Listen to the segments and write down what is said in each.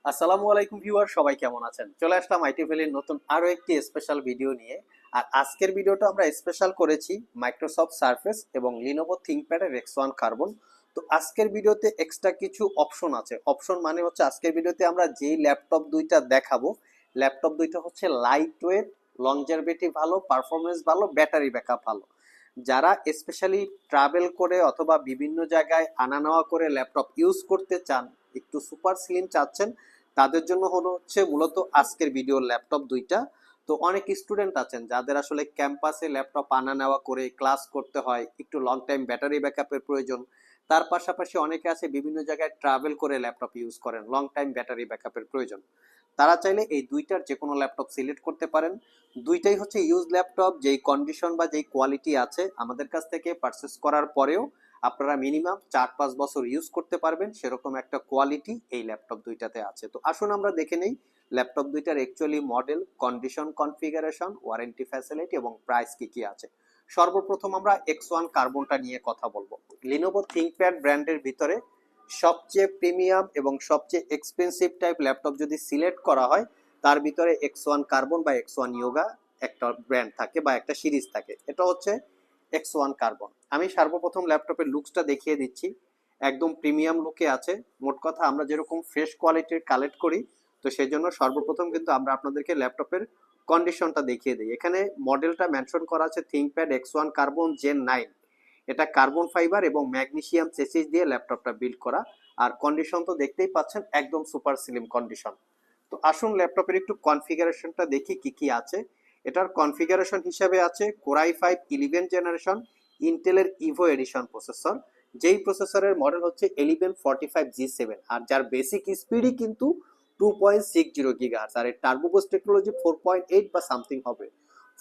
আসসালামু আলাইকুম ভিউয়ার, সবাই কেমন আছেন? চলে আসলাম আইটি ভ্যালির নতুন আরো একটি স্পেশাল ভিডিও নিয়ে। আর আজকের ভিডিওটা আমরা স্পেশাল করেছি মাইক্রোসফট সারফেস এবং লিনোভো থিংকপ্যাডের X1 কার্বন। তো আজকের ভিডিওতে এক্সট্রা কিছু অপশন আছে। অপশন মানে হচ্ছে আজকের ভিডিওতে আমরা যেই ল্যাপটপ দুইটা দেখাবো, ল্যাপটপ দুইটা হচ্ছে লাইট ওয়েট, লংজারভিটি ভালো, পারফরমেন্স ভালো, ব্যাটারি ব্যাকআপ ভালো। যারা স্পেশালি ট্রাভেল করে অথবা বিভিন্ন জায়গায় আনা নেওয়া করে ল্যাপটপ ইউজ করতে চান, একটু সুপার স্লিম চাচ্ছেন, তাদের জন্য হচ্ছে মূলত আজকের ভিডিও ল্যাপটপ দুইটা। তো অনেক স্টুডেন্ট আছেন যাদের আসলে ক্যাম্পাসে ল্যাপটপ আনা নেওয়া করে ক্লাস করতে হয়, একটু লং টাইম ব্যাটারি ব্যাকআপের প্রয়োজন। তার পাশাপাশি অনেকে আছে বিভিন্ন জায়গায় ট্রাভেল করে ল্যাপটপ ইউজ করেন, লং টাইম ব্যাটারি ব্যাকআপের প্রয়োজন। তারা চাইলে এই দুইটার যে কোনো ল্যাপটপ সিলেক্ট করতে পারেন। দুইটাই হচ্ছে ইউজ ল্যাপটপ, যেই কন্ডিশন বা যেই কোয়ালিটি আছে আমাদের কাছ থেকে পারচেস করার পরেও আপনারা মিনিমাম 4-5 বছর ইউজ করতে পারবেন, সেরকম একটা কোয়ালিটি এই ল্যাপটপ দুইটাতে আছে। তো আসুন আমরা দেখে নেই ল্যাপটপ দুইটার actually model, condition, configuration, warranty facility এবং প্রাইস কি কি আছে। সর্বপ্রথম আমরা X1 কার্বনটা নিয়ে কথা বলবো। লিনোভো থিংকপ্যাড ব্র্যান্ডের ভিতরে সবচেয়ে প্রিমিয়াম এবং সবচেয়ে এক্সপেন্সিভ টাইপ ল্যাপটপ যদি সিলেক্ট করা হয়, তার ভিতরে X1 কার্বন বা X1 ইয়োগা একটা ব্র্যান্ড থাকে বা একটা সিরিজ থাকে। এটা হচ্ছে X1 কার্বন। আমি সর্বপ্রথম ল্যাপটপের লুকসটা দেখিয়ে দিচ্ছি। একদম প্রিমিয়াম লুকে আছে। মোট কথা আমরা যেরকম ফ্রেশ কোয়ালিটির কালেক্ট করি, তো সেই জন্য সর্বপ্রথম কিন্তু আমরা আপনাদেরকে ল্যাপটপের কন্ডিশনটা দেখিয়ে দিই। এখানে মডেলটা মেনশন করা আছে থিংকপ্যাড X1 কার্বন জেন 9। এটা কার্বন ফাইবার এবং ম্যাগনেসিয়াম চেসিস দিয়ে ল্যাপটপটা বিল্ড করা। আর কন্ডিশন তো দেখতেই পাচ্ছেন, একদম সুপার স্লিম কন্ডিশন। তো আসুন ল্যাপটপের একটু কনফিগারেশনটা দেখি কি কি আছে। এটার কনফিগারেশন হিসাবে আছে কোরাই 5 11 জেনারেশন ইন্টেলের ইভো এডিশন প্রসেসর, যেই প্রসেসরের মডেল হচ্ছে 1145G7, আর যার বেসিক স্পিডই কিন্তু 2.60 গিগাহার্টজ, আর এর টার্বো বুস্ট টেকনোলজি 4.8 বা সামথিং হবে।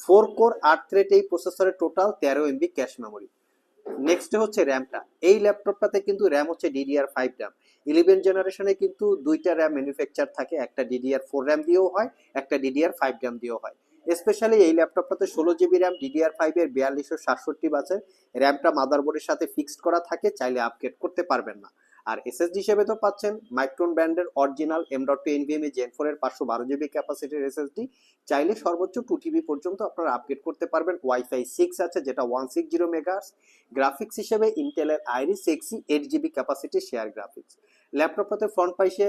4 কোর 8 থ্রেড এই প্রসেসরের, total 13 MB cache memory. Next হচ্ছে র্যামটা। এই ল্যাপটপটাতে কিন্তু র্যাম হচ্ছে DDR5 র্যাম। 11 জেনারেশনে কিন্তু দুইটা র্যাম ম্যানুফ্যাকচার থাকে, একটা DDR4 র্যাম দিয়েও হয়, একটা DDR5 র্যাম দিয়েও হয়। স্পেশালি এই ল্যাপটপটাতে 16 GB র্যাম DDR5 এর 4267 বাসের র্যামটা মাদারবোর্ডের সাথে ফিক্সড করা থাকে, চাইলে আপগ্রেড করতে পারবেন না। আর এসএসডি হিসেবে তো পাচ্ছেন মাইক্রন ব্র্যান্ডের অরিজিনাল M.2 NVMe Gen 4 এর 512 GB ক্যাপাসিটির এসএসডি, চাইলে সর্বোচ্চ 2 TB পর্যন্ত আপনারা আপগ্রেড করতে পারবেন। ওয়াইফাই 6 আছে যেটা 160 মেগাহার্টজ। গ্রাফিক্স হিসেবে ইন্টেলের iris Xe 8 GB capacity share graphics. ল্যাপটপটাতে ফ্রন্ট পাশে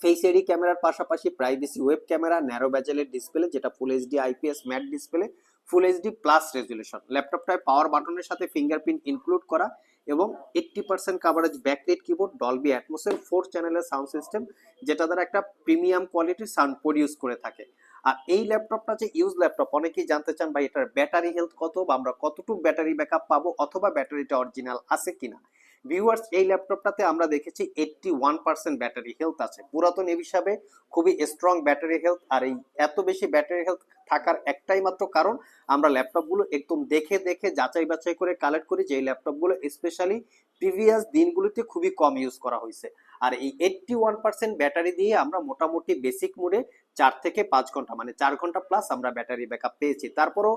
ফেস এডি ক্যামেরার পাশাপাশি প্রাইভেসি ওয়েব ক্যামেরা, ন্যারো ব্যাজেলের ডিসপ্লে যেটা full HD IPS matte display, full HD plus resolution. ল্যাপটপটায় পাওয়ার বাটনের সাথে ফিঙ্গারপ্রিন্ট ইনক্লুড করা এবং 80% কাভারেজ ব্যাকলাইট কিবোর্ড, ডলবি অ্যাটমসের 4 চ্যানেলের সাউন্ড সিস্টেম, যেটা দ্বারা একটা প্রিমিয়াম কোয়ালিটির সাউন্ড প্রডিউস করে থাকে। আর এই ল্যাপটপটা যে ইউজ ল্যাপটপ, অনেকেই জানতে চান ভাই এটার ব্যাটারি হেলথ কত বা আমরা কতটুকু ব্যাটারি ব্যাকআপ পাবো অথবা ব্যাটারিটা অরিজিনাল আছে কিনা। ভিউয়ার্স, এই ল্যাপটপটাতে আমরা দেখেছি 81% ব্যাটারি হেলথ আছে, পুরাতন এ হিসাবে খুবই স্ট্রং ব্যাটারি হেলথ। আর এই এত বেশি ব্যাটারি হেলথ থাকার একটাই মাত্র কারণ, আমরা ল্যাপটপগুলো একদম দেখে দেখে যাচাই বাছাই করে কালেক্ট করি, যে এই ল্যাপটপগুলো স্পেশালি প্রিভিয়াস দিনগুলোতে খুবই কম ইউজ করা হয়েছে। আর এই 81% ব্যাটারি দিয়ে আমরা মোটামুটি বেসিক মোডে 4 থেকে 5 ঘন্টা, মানে 4 ঘন্টা প্লাস আমরা ব্যাটারি ব্যাকআপ পেয়েছি। তারপরও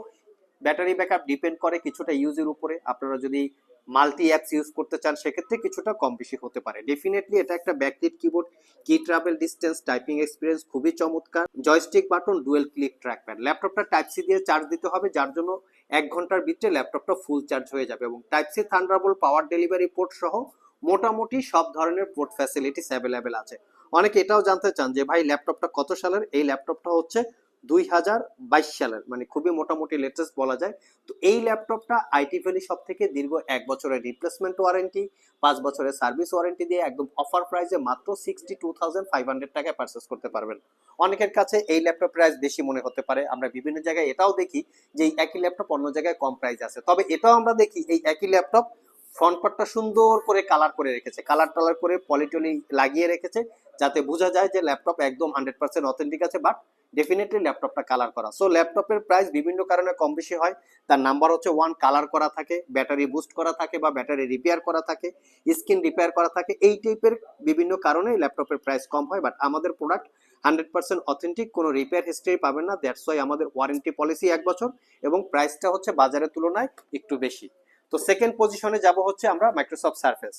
ব্যাটারি ব্যাকআপ ডিপেন্ড করে কিছুটা ইউজের উপরে। আপনারা যদি মাল্টি অ্যাপস ইউজ করতে চান সেক্ষেত্রে কিছুটা কম বেশি হতে পারে। ডেফিনেটলি এটা একটা ব্যাকলিট কিবোর্ড, কি ট্রাভেল ডিস্টেন্স, টাইপিং এক্সপিরিয়েন্স খুবই চমৎকার। Joystick button, dual click trackpad. ল্যাপটপটা টাইপ সি দিয়ে চার্জ দিতে হবে, যার জন্য 1 ঘন্টার ভিতরে ল্যাপটপটা ফুল চার্জ হয়ে যাবে এবং type C Thunderbolt power delivery port সহ মোটামুটি সব ধরনের পোর্ট ফ্যাসিলিটিস অ্যাভেলেবেল আছে। অনেকে এটাও জানতে চান যে ভাই ল্যাপটপটা কত সালের। এই ল্যাপটপটা হচ্ছে 2022 সালের, মানে খুবই মোটামুটি লেটেস্ট বলা যায়। তো এই ল্যাপটপটা আইটি ভ্যালি সব থেকে দীর্ঘ 1 বছরের রিপ্লেসমেন্ট ওয়ারেন্টি, 5 বছরের সার্ভিস ওয়ারেন্টি দিয়ে একদম অফার প্রাইসে মাত্র 62,500 টাকায় পারচেস করতে পারবেন। অনেকের কাছে এই ল্যাপটপ প্রাইস বেশি মনে হতে পারে, আমরা বিভিন্ন জায়গায় এটাও দেখি যে এই একই ল্যাপটপ অন্য জায়গায় কম প্রাইস আছে, তবে এটাও আমরা দেখি এই একই ল্যাপটপ ফ্রন্ট পার্টটা সুন্দর করে কালার করে রেখেছে, কালার টালার করে পলিটলি লাগিয়ে রেখেছে, যাতে বোঝা যায় যে ল্যাপটপ একদম 100% অথেন্টিক আছে, বাট ডেফিনেটলি ল্যাপটপটা কালার করা। সো ল্যাপটপের প্রাইস বিভিন্ন কারণে কম বেশি হয়। তার নাম্বার হচ্ছে 1, কালার করা থাকে, ব্যাটারি বুস্ট করা থাকে বা ব্যাটারি রিপেয়ার করা থাকে, স্ক্রিন রিপেয়ার করা থাকে, এই টাইপের বিভিন্ন কারণে ল্যাপটপের প্রাইস কম হয়। বাট আমাদের প্রোডাক্ট 100% অথেন্টিক, কোনো রিপেয়ার হিস্ট্রি পাবেন না। দ্যাটস ওয়াই আমাদের ওয়ারেন্টি পলিসি 1 বছর এবং প্রাইসটা হচ্ছে বাজারের তুলনায় একটু বেশি। তো সেকেন্ড পজিশনে যাব হচ্ছে আমরা মাইক্রোসফট সারফেস।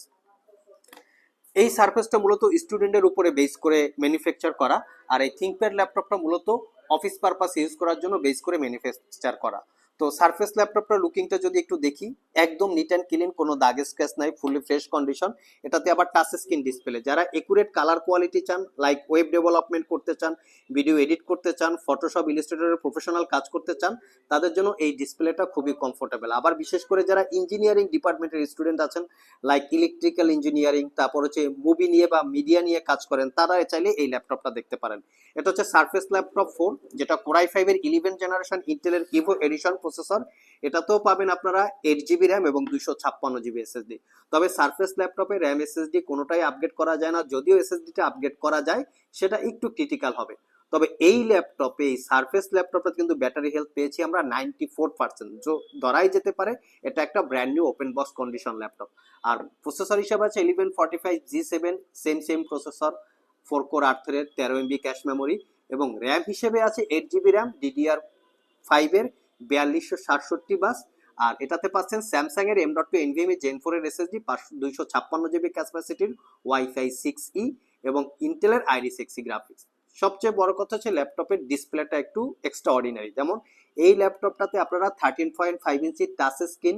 এই সারফেসটা মূলত স্টুডেন্টের উপরে বেস করে ম্যানুফ্যাকচার করা, আর এই থিংকপ্যাড ল্যাপটপটা মূলত অফিস পারপাস ইউজ করার জন্য বেস করে ম্যানুফ্যাকচার করা। তো সারফেস ল্যাপটপটার লুকিংটা যদি একটু দেখি, একদম নিট অ্যান্ড ক্লিন, কোনো দাগ স্ক্র্যাচ নাই, ফুলি ফ্রেশ কন্ডিশন। এটাতে আবার টাচ স্ক্রিন ডিসপ্লে। যারা একুরেট কালার কোয়ালিটি চান, লাইক ওয়েব ডেভেলপমেন্ট করতে চান, ভিডিও এডিট করতে চান, ফটোশপ ইলাস্ট্রেটরের প্রফেশনাল কাজ করতে চান, তাদের জন্য এই ডিসপ্লেটা খুবই কমফোর্টেবল। আবার বিশেষ করে যারা ইঞ্জিনিয়ারিং ডিপার্টমেন্টের স্টুডেন্ট আছেন, লাইক ইলেকট্রিক্যাল ইঞ্জিনিয়ারিং, তারপর হচ্ছে মুভি নিয়ে বা মিডিয়া নিয়ে কাজ করেন, তারা চাইলে এই ল্যাপটপটা দেখতে পারেন। এটা হচ্ছে সারফেস ল্যাপটপ 4, যেটা কোরাই 5 এর 11 জেনারেশন ইন্টেলের ইভো এডিশন প্রসেসর। এটাতেও পাবেন আপনারা 8 জিবি র্যাম এবং 256 জিবি এসএসডি। তবে সারফেস ল্যাপটপে র্যাম এসএসডি কোনোটাই আপগ্রেড করা যায় না, যদিও এসএসডিটা আপগ্রেড করা যায় সেটা একটু ক্রিটিক্যাল হবে। তবে এই ল্যাপটপে, এই সারফেস ল্যাপটপটা কিন্তু ব্যাটারি হেলথ পেয়েছি আমরা 94%, ধরাই যেতে পারে এটা একটা brand new open box condition laptop. আর প্রসেসর হিসাবে আছে 1145 G7, same processor, 4 core 8 thread, 13 MB cache memory, এবং র্যাম হিসেবে আছে 8 জিবি র্যাম DDR5 এর 4267 বাস। আর এটাতে পাচ্ছেন স্যামসাং এর M.2 NVMe Gen 4 এর SSD, 256 জিবি ক্যাপাসিটির Wi-Fi 6E, এবং ইন্টেলের ID6 গ্রাফিক্স। সবচেয়ে বড় কথা হচ্ছে ল্যাপটপের ডিসপ্লেটা একটু এক্সট্রা অর্ডিনারি। যেমন এই ল্যাপটপটাতে আপনারা 13.5 ইঞ্চি টাচ স্ক্রিন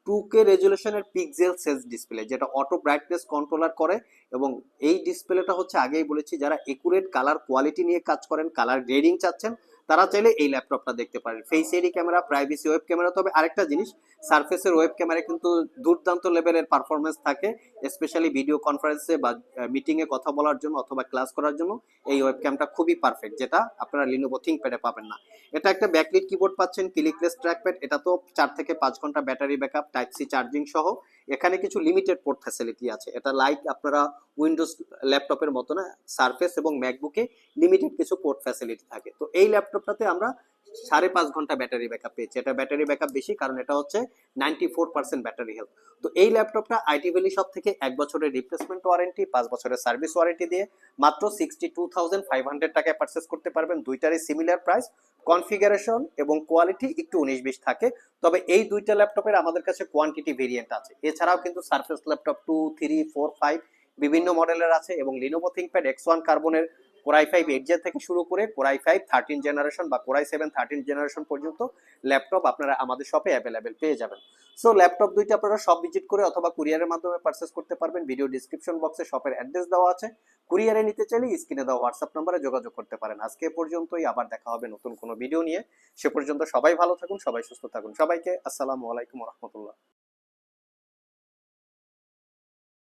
2K রেজুলেশনের পিক্সেল সেন্স ডিসপ্লে, যেটা অটো ব্রাইটনেস কন্ট্রোলার করে। এবং এই ডিসপ্লেটা হচ্ছে, আগেই বলেছি, যারা একুরেট কালার কোয়ালিটি নিয়ে কাজ করেন, কালার গ্রেডিং চাচ্ছেন, তারা চাইলে এই ল্যাপটপটা দেখতে পারেন। ফেস এডি ক্যামেরা, প্রাইভেসি ওয়েব ক্যামেরা। তবে আরেকটা জিনিস, সারফেসের ওয়েব ক্যামেরা কিন্তু দুর্দান্ত লেভেলের পারফরমেন্স থাকে, স্পেশালি ভিডিও কনফারেন্সে বা মিটিং এ কথা বলার জন্য অথবা ক্লাস করার জন্য এই ওয়েব ক্যামটা খুবই পারফেক্ট, যেটা আপনারা লিনোভো থিংকপ্যাডে পাবেন না। এটা একটা ব্যাকলিট কিবোর্ড পাচ্ছেন, ক্লিকলেস ট্র্যাকপ্যাড। এটা তো 4 থেকে 5 ঘন্টা battery backup, type C charging সহ। এখানে কিছু লিমিটেড পোর্ট ফ্যাসিলিটি আছে। এটা লাইক আপনারা উইন্ডোজ ল্যাপটপের মতো না, সারফেস এবং ম্যাকবুকে লিমিটেড কিছু পোর্ট ফ্যাসিলিটি থাকে। তো এই ল্যাপটপটাতে আমরা 5.5 ঘন্টা ব্যাটারি ব্যাকআপ পেয়েছি। এটা ব্যাটারি ব্যাকআপ বেশি, কারণ এটা হচ্ছে 94% ব্যাটারি হেলথ। তো এই ল্যাপটপটা আইটি ভ্যালি শপ থেকে 1 বছরের রিপ্লেসমেন্ট ওয়ারেন্টি, 5 বছরের সার্ভিস ওয়ারেন্টি দিয়ে মাত্র 62,500 টাকায় পারচেস করতে পারবেন। দুইটারই সিমিলার প্রাইস, কনফিগারেশন এবং কোয়ালিটি একটু 19-20 থাকে। তবে এই দুইটা ল্যাপটপের আমাদের কাছে কোয়ান্টিটি ভেরিয়েন্ট আছে। এছাড়াও কিন্তু সারফেস ল্যাপটপ 2, 3, 4, 5 বিভিন্ন মডেলের আছে, এবং লিনোভো থিংকপ্যাড X1 কার্বনের কোরাই 5 8 থেকে শুরু করে কোরাই 5 13 জেনারেশন বা কোরাই 7 13 জেনারেশন পর্যন্ত ল্যাপটপ আপনারা আমাদের শপে অ্যাভেলেবেল পেয়ে যাবেন। সো ল্যাপটপ দুইটা আপনারা সব ভিজিট করে অথবা কুরিয়ারের মাধ্যমে পারচেস করতে পারবেন। ভিডিও ডিসক্রিপশন বক্সে শপের অ্যাড্রেস দেওয়া আছে। কুরিয়ারে নিতে চাইলে স্ক্রিনে দেওয়া হোয়াটসঅ্যাপ নম্বরে যোগাযোগ করতে পারেন। আজকে পর্যন্তই, আবার দেখা হবে নতুন কোনো ভিডিও নিয়ে। সে পর্যন্ত সবাই ভালো থাকুন, সবাই সুস্থ থাকুন। সবাইকে আসসালামু আলাইকুম ওয়া রাহমাতুল্লাহ।